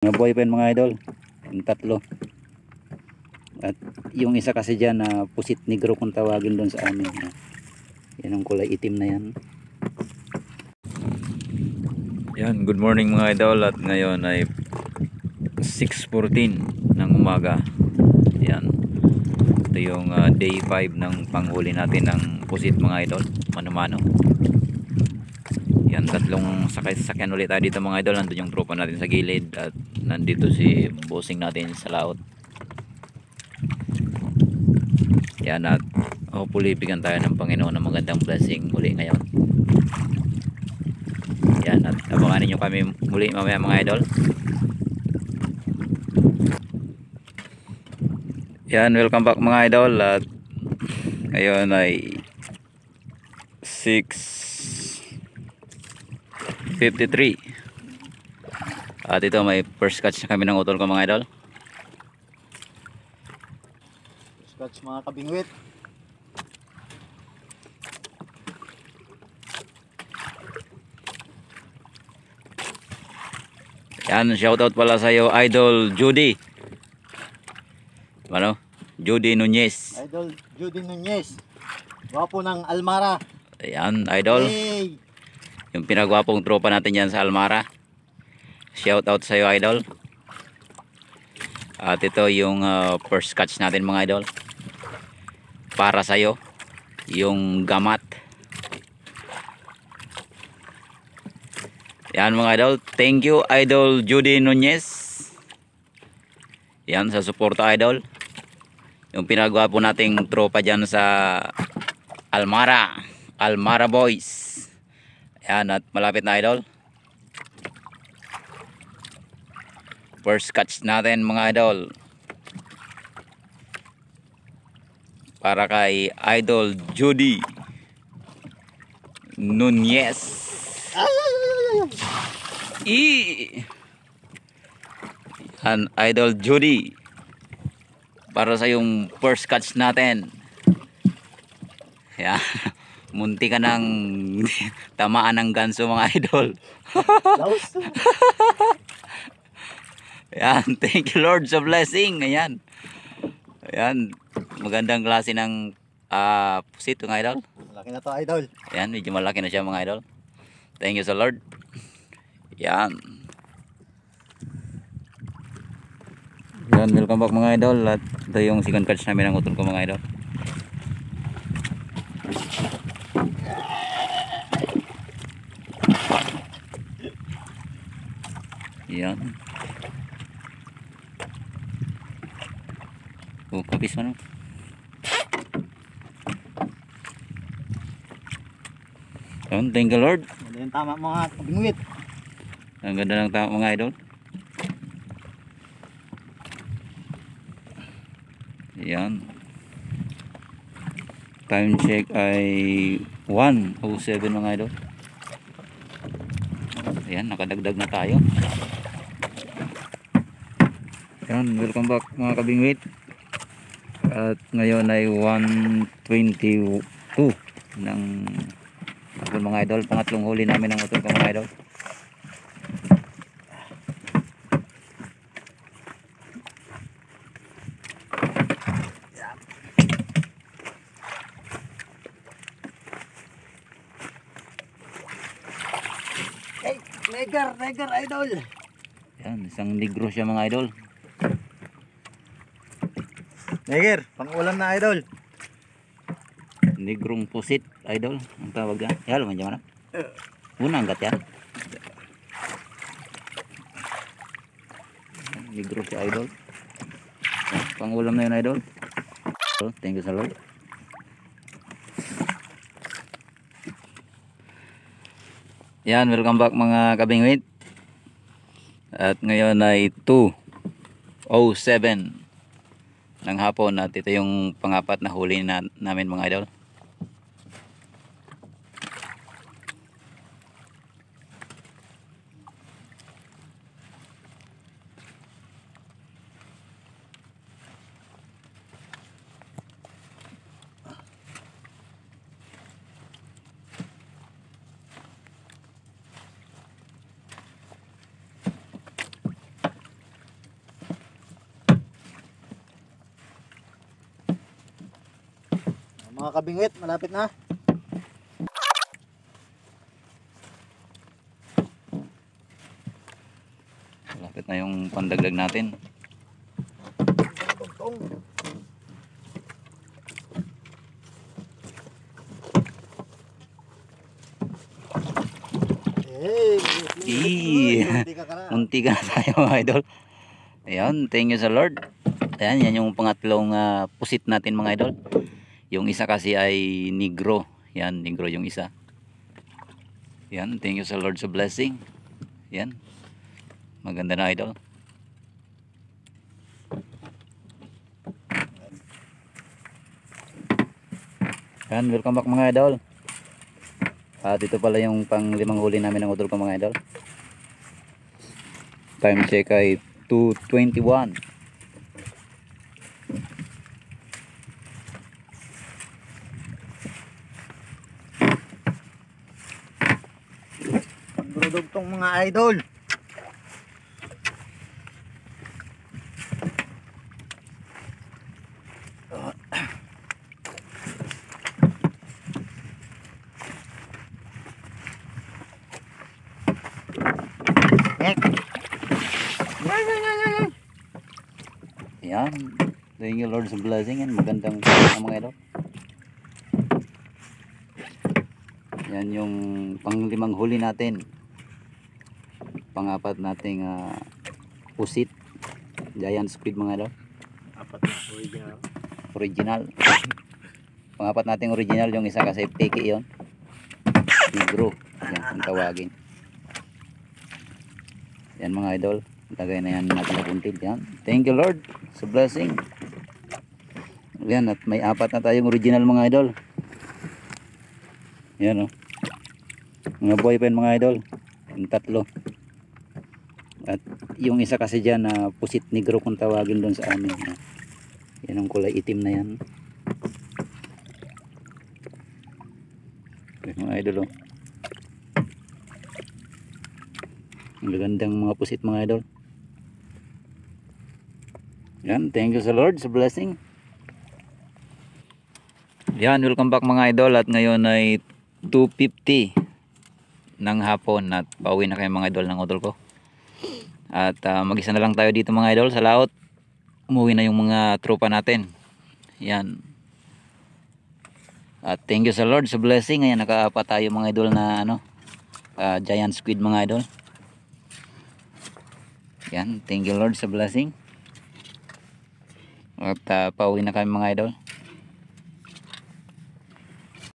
Nabuhay pa yun mga idol, yung tatlo. At yung isa kasi dyan na pusit negro kung tawagin doon sa amin. Yan ang kulay itim na yan. Yan, good morning mga idol. At ngayon ay 6:14 ng umaga. Yan, ito yung day 5 ng panghuli natin ng pusit mga idol, mano-mano. Yan, tatlong sakyan ulit tayo dito mga idol. Nandun yung tropa natin sa gilid at nandito si bossing natin sa laot. Yan, at hopefully bigyan tayo ng Panginoon ng magandang blessing muli ngayon. Yan, at abangan ninyo kami muli mamaya mga idol. Yan, welcome back mga idol. At ngayon ay 6:53. At ito may first catch na kami ng utol ko mga idol. First catch mga kabingwit. Yan, shoutout pala sa iyo Idol Judy. Ano? Judy Nunez. Idol Judy Nunez. Gwapo ng Almara. Ayan, idol. Hey! Yung pinagwapong tropa natin yan sa Almara. Shoutout sa iyo idol. At ito yung first catch natin mga idol. Para sa iyo yung gamat. Yan mga idol. Thank you Idol Judy Nunez. Yan sa suporta idol. Yung pinagwapo nating tropa dyan sa Almara boys. Yan, at malapit na idol. First catch natin mga idol. Para kay Idol Judy Nunez. Yan, Idol Judy. Para sa yung first catch natin. Yan. Munti ka ng tamaan ng ganso mga idol. Yan, thank you Lord sa blessing. Ayan. Ayan, magandang klase ng pusit mga idol. Malaki na to idol. Ayan, medyo malaki na siya mga idol. Thank you sa Lord. Yan. Yan, welcome back mga idol. At ito yung second catch namin ng utol ko mga idol. Yan. Oh, kapis mo no? Yan, thank you Lord. Ganda yung tama mga kabingwit. Ang ganda ng tama mga idol. Yan. Time check ay 1:07 mga idol. Ayan, nakadagdag na tayo. Yan, welcome back mga kabingwit. At ngayon ay 1:22 ng hapon mga idol. Pangatlong huli namin ng utol ko mga idol. Hey, Neger idol. Yan, isang negro siya mga idol. Neger, pang-ulam na idol. Negrong pusit idol ang tawag yan. Yan man dyan. Una hanggat yan. Negro si idol. Pang-ulam na yun idol. Thank you sa Lord. Yan, welcome back mga kabingwit. At ngayon ay 2:07 ng hapon at ito yung pangapat na huli namin mga idol. Mga kabingwit, malapit na. Malapit na yung pandagdag natin. Tungtong. Munti ka na tayo mga idol. Ayan, thank you sa Lord. Ayan, yan yung pangatlong pusit natin mga idol. Yung isa kasi ay negro. Yan, negro yung isa. Yan, thank you sa Lord sa blessing. Yan. Maganda na idol. Yan, welcome back mga idol. At ito pala yung pang limang huli namin ng utol ko mga idol. Time check ay 2:21. Durudugtong mga idol. Yan. Thank you Lord sa blessing yan. Magandang mga idol. Yan yung panglimang huli natin. Pangapat nating pusit. Giant squid mga idol. Apat na original. Original. Pangapat nating original. Yung isa kasi peke yun. Negro. Yan ang tawagin. Yan mga idol. Tagay na yan natin na puntit. Yan. Thank you Lord sa blessing. Yan. At may apat na tayong original mga idol. Yan o. Mga boyfriend mga idol. Yung tatlo. At yung isa kasi dyan na pusit negro kung tawagin doon sa amin. Yan ang kulay itim na yan. Okay, mga idol o. Ang gagandang mga pusit mga idol. Yan, thank you sa Lord sa blessing. Yan, welcome back mga idol. At ngayon ay 2:50 ng hapon at pauwi na kayo mga idol ng utol ko. At mag-isa na lang tayo dito mga idol sa laot. Umuwi na yung mga tropa natin. Yan. At thank you sa Lord sa blessing. Ngayon nakaapat tayo mga idol na giant squid mga idol. Yan, thank you Lord sa blessing. At pauwi na kami mga idol.